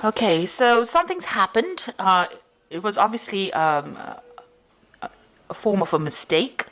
Okay, so something's happened. It was obviously a form of a mistake,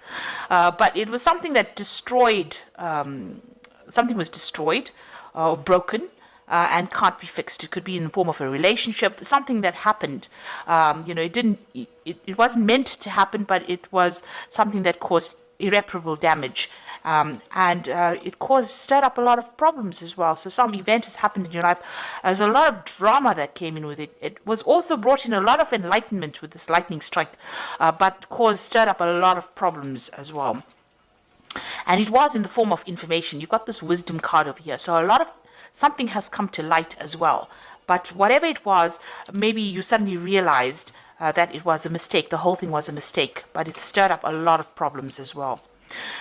but it was something that destroyed, something was destroyed or broken. And can't be fixed. It could be in the form of a relationship, something that happened. It didn't. It wasn't meant to happen, but it was something that caused irreparable damage, and it stirred up a lot of problems as well. So some event has happened in your life. There's a lot of drama that came in with it. It was also brought in a lot of enlightenment with this lightning strike, but stirred up a lot of problems as well. And it was in the form of information. You've got this wisdom card over here. So a lot of something has come to light as well. But whatever it was, maybe you suddenly realized that it was a mistake. The whole thing was a mistake, but it stirred up a lot of problems as well.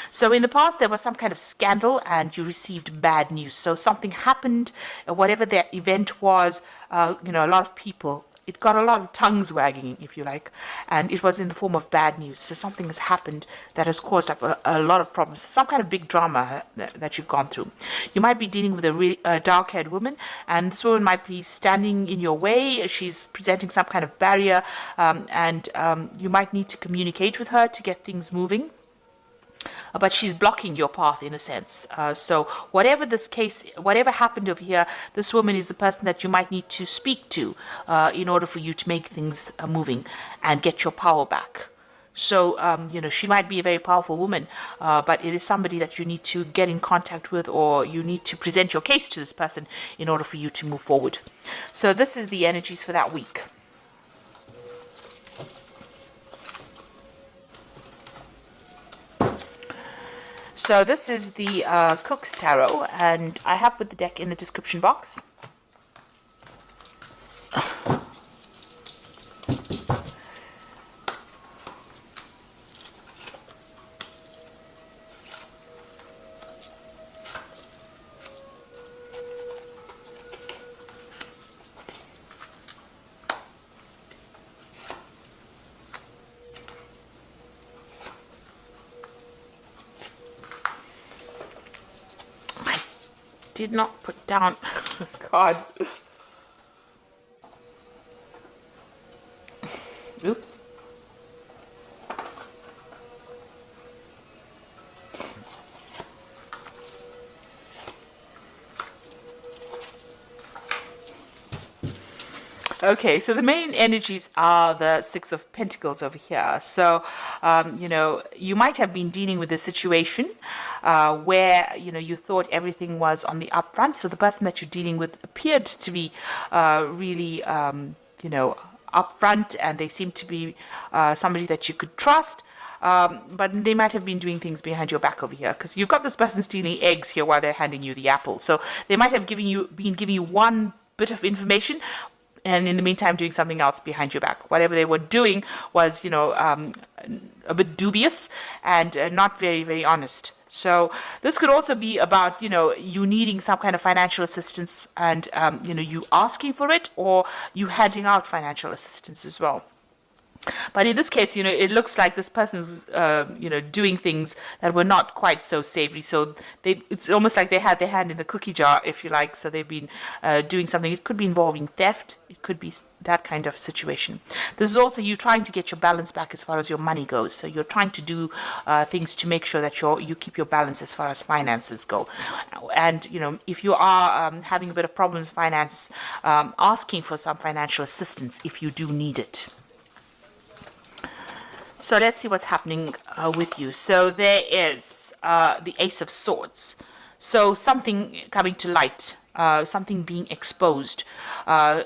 So in the past, there was some kind of scandal and you received bad news. So something happened, whatever the event was, a lot of people, it got a lot of tongues wagging, if you like, and it was in the form of bad news. So something has happened that has caused up a lot of problems, some kind of big drama that you've gone through. You might be dealing with a dark-haired woman, and this woman might be standing in your way. She's presenting some kind of barrier, and you might need to communicate with her to get things moving. But she's blocking your path in a sense. So whatever this case, whatever happened over here, this woman is the person that you might need to speak to in order for you to make things moving and get your power back. So, she might be a very powerful woman, but it is somebody that you need to get in contact with, or you need to present your case to this person in order for you to move forward. So this is the energies for that week. So this is the Cook's Tarot, and I have put the deck in the description box. Did not put down. God. Oops. Okay, so the main energies are the Six of Pentacles over here. So, you might have been dealing with a situation where, you thought everything was on the upfront. So the person that you're dealing with appeared to be really, upfront, and they seem to be somebody that you could trust. But they might have been doing things behind your back over here, because you've got this person stealing eggs here while they're handing you the apple. So they might have been giving you one bit of information, and in the meantime doing something else behind your back. Whatever they were doing was, a bit dubious and not very, very honest. So this could also be about, you needing some kind of financial assistance and, you asking for it, or you handing out financial assistance as well. But in this case, it looks like this person's, doing things that were not quite so savory. So it's almost like they had their hand in the cookie jar, if you like. So they've been doing something. It could be involving theft. It could be that kind of situation. This is also you trying to get your balance back as far as your money goes. So you're trying to do things to make sure that you keep your balance as far as finances go. And, if you are having a bit of problems with finance, asking for some financial assistance if you do need it. So let's see what's happening with you. So there is the Ace of Swords. So something coming to light, something being exposed.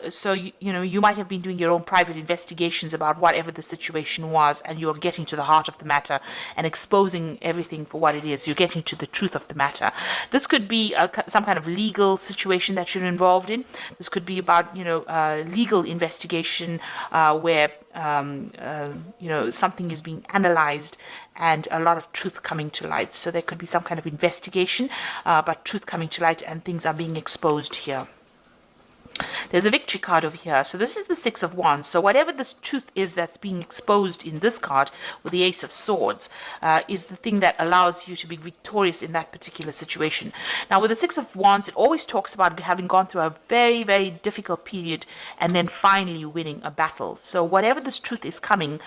So, you might have been doing your own private investigations about whatever the situation was, and you're getting to the heart of the matter and exposing everything for what it is. You're getting to the truth of the matter. This could be some kind of legal situation that you're involved in. This could be about, legal investigation where something is being analyzed and a lot of truth coming to light. So there could be some kind of investigation, but truth coming to light and things are being exposed here. There's a victory card over here. So this is the Six of Wands. So whatever this truth is that's being exposed in this card with the Ace of Swords is the thing that allows you to be victorious in that particular situation. Now with the Six of Wands, it always talks about having gone through a very, very difficult period and then finally winning a battle. So whatever this truth is coming,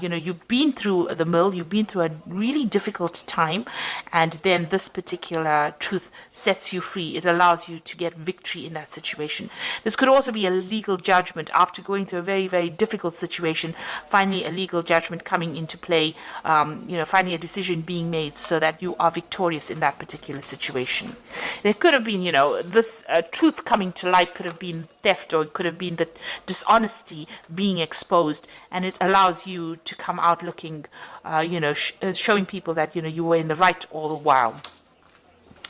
you've been through the mill, you've been through a really difficult time, and then this particular truth sets you free. It allows you to get victory in that situation. This could also be a legal judgment after going through a very, very difficult situation. Finally, a legal judgment coming into play, finally a decision being made so that you are victorious in that particular situation. There could have been, this truth coming to light could have been theft, or it could have been the dishonesty being exposed, and it allows you to come out looking, showing people that, you were in the right all the while.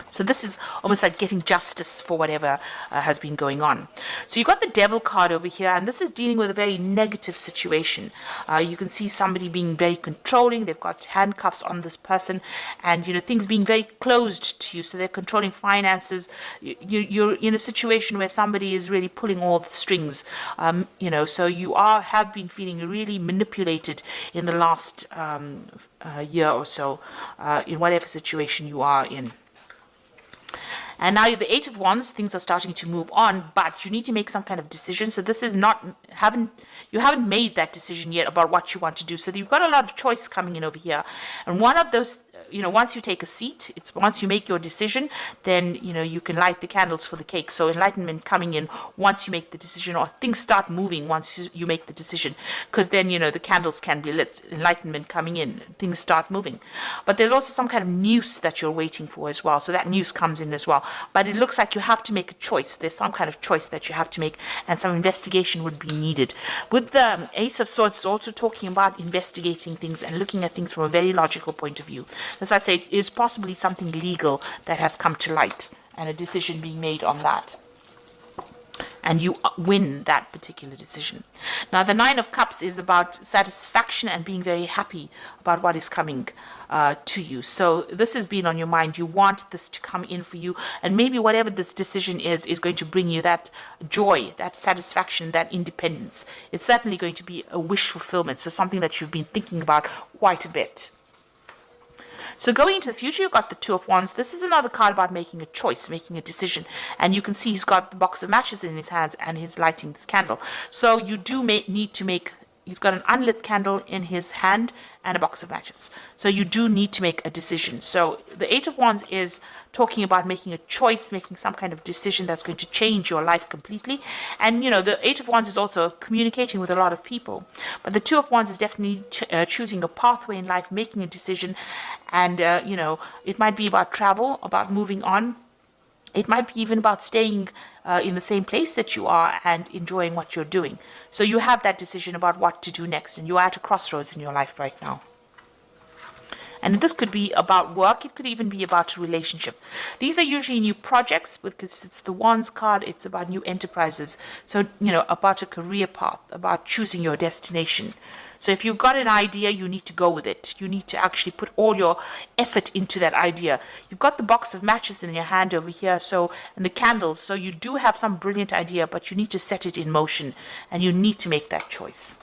So this is almost like getting justice for whatever has been going on. So you've got the Devil card over here, and this is dealing with a very negative situation. You can see somebody being very controlling. They've got handcuffs on this person, and things being very closed to you. So they're controlling finances. You're in a situation where somebody is really pulling all the strings. So you have been feeling really manipulated in the last year or so in whatever situation you are in. And now the Eight of Wands, things are starting to move on, but you need to make some kind of decision. So this is you haven't made that decision yet about what you want to do. So you've got a lot of choice coming in over here. And one of those, once you take a seat, once you make your decision, then, you can light the candles for the cake. So enlightenment coming in once you make the decision, or things start moving once you make the decision. Because then, the candles can be lit, enlightenment coming in, things start moving. But there's also some kind of news that you're waiting for as well. So that news comes in as well. But it looks like you have to make a choice. There's some kind of choice that you have to make, and some investigation would be needed. With the Ace of Swords, it's also talking about investigating things and looking at things from a very logical point of view. As I say, it is possibly something legal that has come to light, and a decision being made on that. And you win that particular decision. Now, the Nine of Cups is about satisfaction and being very happy about what is coming to you. So this has been on your mind. You want this to come in for you. And maybe whatever this decision is going to bring you that joy, that satisfaction, that independence. It's certainly going to be a wish fulfillment. So something that you've been thinking about quite a bit. So going into the future, you've got the Two of Wands. This is another card about making a choice, making a decision. And you can see he's got the box of matches in his hands and he's lighting this candle. So you do need to make, he's got an unlit candle in his hand and a box of matches. So you do need to make a decision. So the Eight of Wands is talking about making a choice, making some kind of decision that's going to change your life completely. And, the Eight of Wands is also communicating with a lot of people. But the Two of Wands is definitely choosing a pathway in life, making a decision. And, it might be about travel, about moving on. It might be even about staying in the same place that you are and enjoying what you're doing. So you have that decision about what to do next, and you're at a crossroads in your life right now. And this could be about work. It could even be about a relationship. These are usually new projects because it's the Wands card. It's about new enterprises. So, about a career path, about choosing your destination. So if you've got an idea, you need to go with it. You need to actually put all your effort into that idea. You've got the box of matches in your hand over here, and the candles. So you do have some brilliant idea, but you need to set it in motion, and you need to make that choice.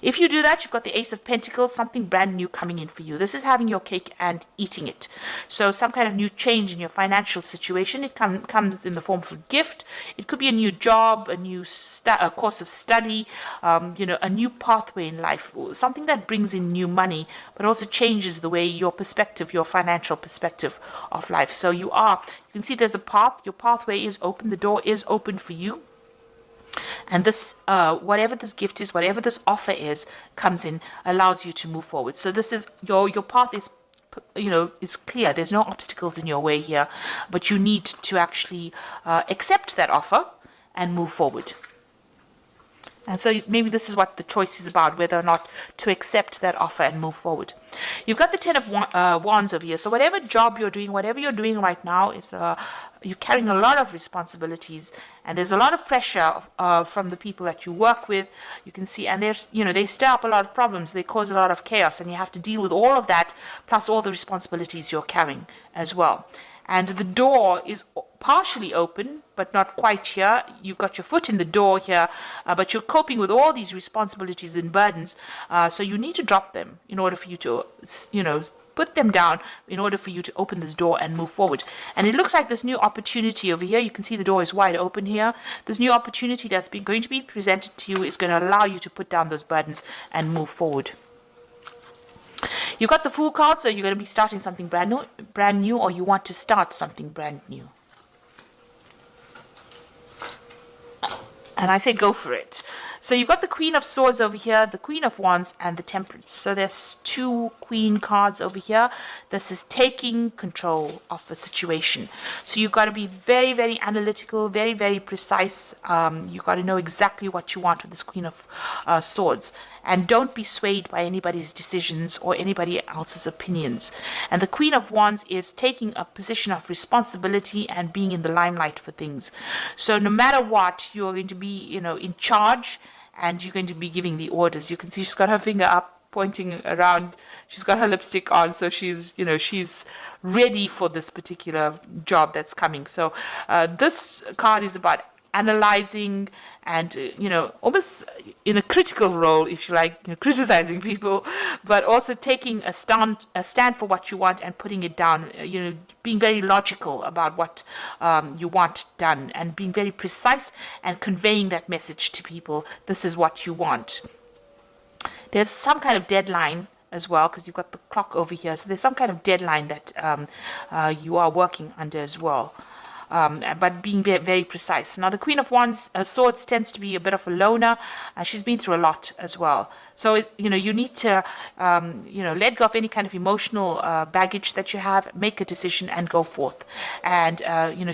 If you do that, you've got the Ace of Pentacles, something brand new coming in for you. This is having your cake and eating it. So some kind of new change in your financial situation. It comes in the form of a gift. It could be a new job, a new a course of study, a new pathway in life, something that brings in new money, but also changes the way your perspective, your financial perspective of life. So you can see there's a path. Your pathway is open. The door is open for you. And this, whatever this gift is, whatever this offer is, comes in, allows you to move forward. So this is your path is, is clear. There's no obstacles in your way here, but you need to actually accept that offer and move forward. And so maybe this is what the choice is about, whether or not to accept that offer and move forward. You've got the Ten of Wands over here. So whatever job you're doing, whatever you're doing right now, is you're carrying a lot of responsibilities, and there's a lot of pressure from the people that you work with. You can see, and they stir up a lot of problems. They cause a lot of chaos, and you have to deal with all of that, plus all the responsibilities you're carrying as well. and the door is partially open, but not quite here. You've got your foot in the door here, but you're coping with all these responsibilities and burdens. So you need to drop them in order for you to, put them down in order for you to open this door and move forward. And it looks like this new opportunity over here, you can see the door is wide open here. This new opportunity that's going to be presented to you is going to allow you to put down those burdens and move forward. You got the Fool card, so you're going to be starting something brand new, or you want to start something brand new. And I say go for it. So you've got the Queen of Swords over here, the Queen of Wands, and the Temperance. So there's 2 Queen cards over here. This is taking control of the situation. So you've got to be very, very analytical, very, very precise. You've got to know exactly what you want with this Queen of Swords. And don't be swayed by anybody's decisions or anybody else's opinions. And the Queen of Wands is taking a position of responsibility and being in the limelight for things. So no matter what, you're going to be, in charge, and you're going to be giving the orders. You can see she's got her finger up, pointing around. She's got her lipstick on, so she's ready for this particular job that's coming. So this card is about analyzing and almost in a critical role, if you like, criticizing people, but also taking a stand for what you want and putting it down, being very logical about what you want done, and being very precise and conveying that message to people. This is what you want. There's some kind of deadline as well, because you've got the clock over here, so there's some kind of deadline that you are working under as well. But being very, very precise. Now, the Queen of Wands, Swords tends to be a bit of a loner. She's been through a lot as well. So, you need to, let go of any kind of emotional baggage that you have, make a decision and go forth. And,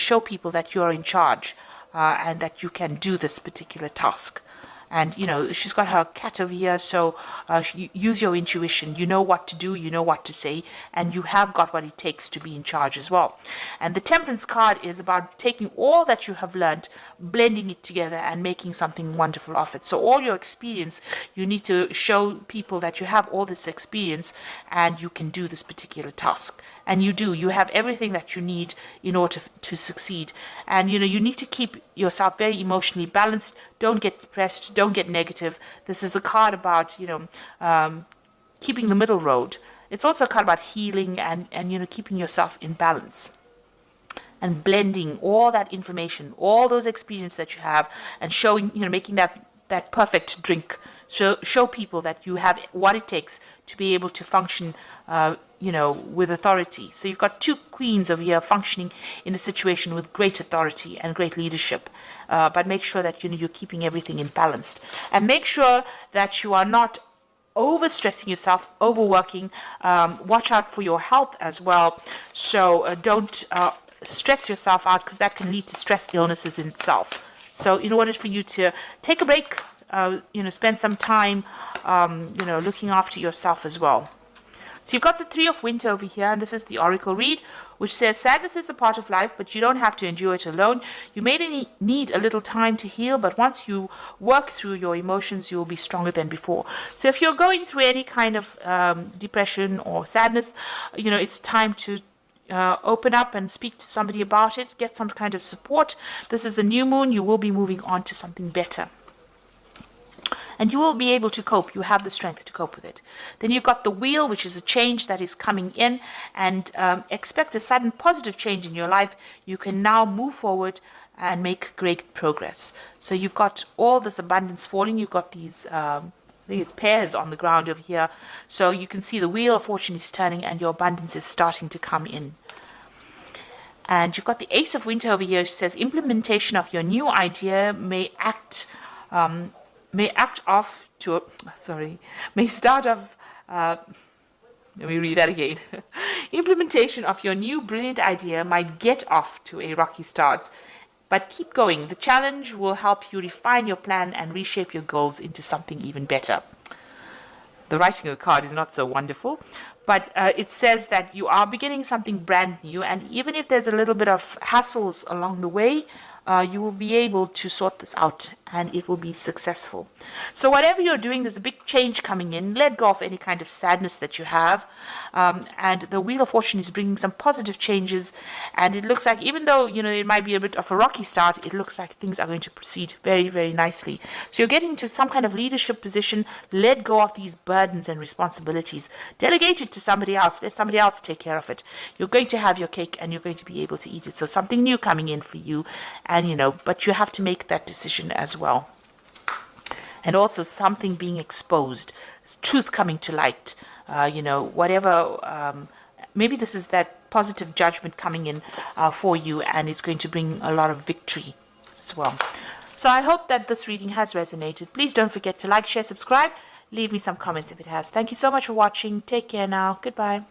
show people that you're in charge and that you can do this particular task. And, she's got her cat over here, so use your intuition. You know what to do, you know what to say, and you have got what it takes to be in charge as well. And the Temperance card is about taking all that you have learned, blending it together, and making something wonderful of it. So all your experience, you need to show people that you have all this experience and you can do this particular task. And you do. You have everything that you need in order to succeed. And, you need to keep yourself very emotionally balanced. Don't get depressed. Don't get negative. This is a card about, keeping the middle road. It's also a card about healing and keeping yourself in balance. And blending all that information, all those experiences that you have, and showing, making that perfect drink. Show people that you have what it takes to be able to function, with authority. So you've got 2 queens over here functioning in a situation with great authority and great leadership. But make sure that you're keeping everything in balance. And make sure that you are not overstressing yourself, overworking. Watch out for your health as well. So don't stress yourself out, because that can lead to stress illnesses in itself. So in order for you to take a break, spend some time, looking after yourself as well. So you've got the 3 of Winter over here, and this is the Oracle read, which says, sadness is a part of life, but you don't have to endure it alone. You may need a little time to heal, but once you work through your emotions, you will be stronger than before. So if you're going through any kind of depression or sadness, it's time to open up and speak to somebody about it, get some kind of support. This is a new moon. You will be moving on to something better. And you will be able to cope. You have the strength to cope with it. Then you've got the Wheel, which is a change that is coming in, and expect a sudden positive change in your life. You can now move forward and make great progress. So you've got all this abundance falling. You've got these, I think it's pears on the ground over here. So you can see the Wheel of Fortune is turning and your abundance is starting to come in. And you've got the Ace of Winter over here, which says implementation of your new idea may start off, let me read that again. Implementation of your new brilliant idea might get off to a rocky start, but keep going. The challenge will help you refine your plan and reshape your goals into something even better. The writing of the card is not so wonderful, but it says that you are beginning something brand new, and even if there's a little bit of hassles along the way, you will be able to sort this out and it will be successful. So whatever you're doing, there's a big change coming in. Let go of any kind of sadness that you have. And the Wheel of Fortune is bringing some positive changes. And it looks like, even though, it might be a bit of a rocky start, it looks like things are going to proceed very, very nicely. So you're getting into some kind of leadership position. Let go of these burdens and responsibilities. Delegate it to somebody else. Let somebody else take care of it. You're going to have your cake and you're going to be able to eat it. So something new coming in for you. And, but you have to make that decision as well. And also something being exposed, truth coming to light, whatever. Maybe this is that positive judgment coming in for you, and it's going to bring a lot of victory as well. So I hope that this reading has resonated. Please don't forget to like, share, subscribe. Leave me some comments if it has. Thank you so much for watching. Take care now. Goodbye.